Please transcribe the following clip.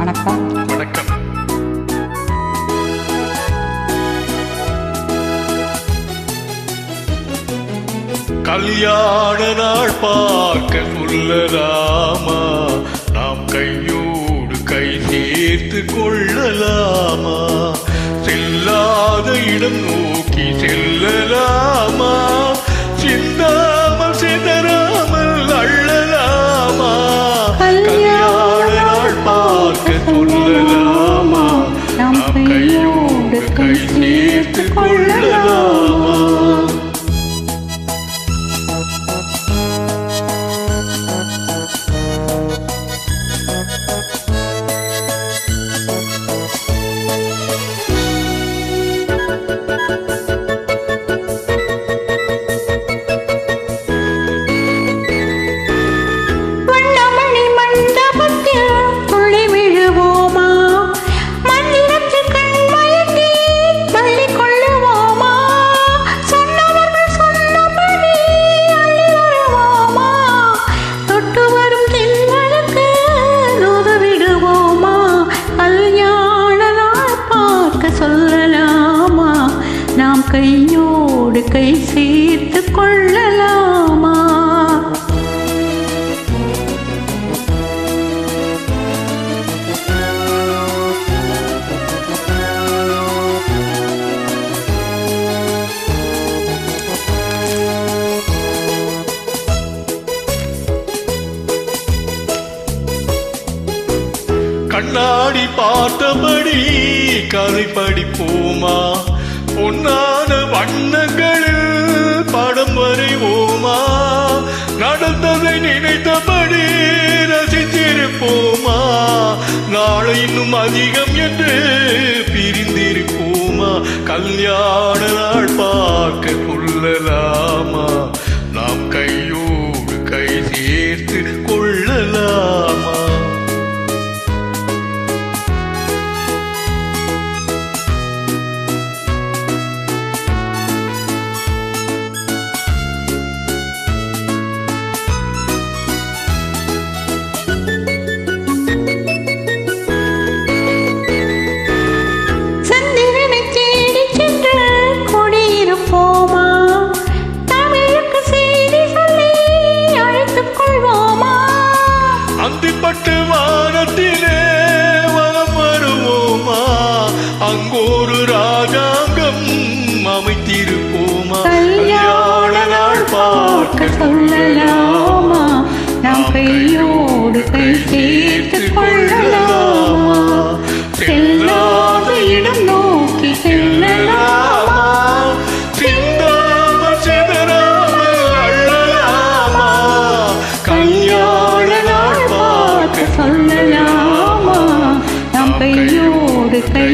வணக்கம். வணக்கம். கல்யாண நாள் பார்க்க சொல்லலாமா, நாம் கையோடு கை சேர்த்து கொள்ளலாமா, செல்லாத இடம் நோக்கி செல்லலாமா, சிந்தாமல் சிதறாமல் அள்ளலாமா, கல்யாண நாள் பார்க்க சொல்லலாமா, நாம் கையோடு கை சேர்த்து கொள்ளலாமா. நாம் கையோடு கை சேர்த்து கொள்ளலாமா. கண்ணாடி பார்த்தபடி கதை படிப்போமா, பொன்னான வண்ணங்களில் படம் வரைவோமா, நடந்ததை நினைத்தபடி ரசித்திருப்போமா, நாளை இன்னும் அதிகம் என்று பிரிந்திருப்போமா, கல்யாண நாள் பார்க்க சொல்லலாமா, நாம் கையோடு கை சேர்த்து கொள்ளலாமா. அந்திப்பட்டு வானத்திலே வலம் வருவோமா, அங்கோரு ராஜாங்கம் அமைத்திருப்போமா, கல்யாண நாள் பார்க்க சொல்லலாமா, நாம் கையோடு கை சேர்த்து கொள்ளலாமா, செல்லாத இடம் நோக்கி செல்லலாமா, சிந்தாமல் சிதறாமல் அள்ளலாமா, கல்யாண சொல்லலாமா, நாம் கையோடு கை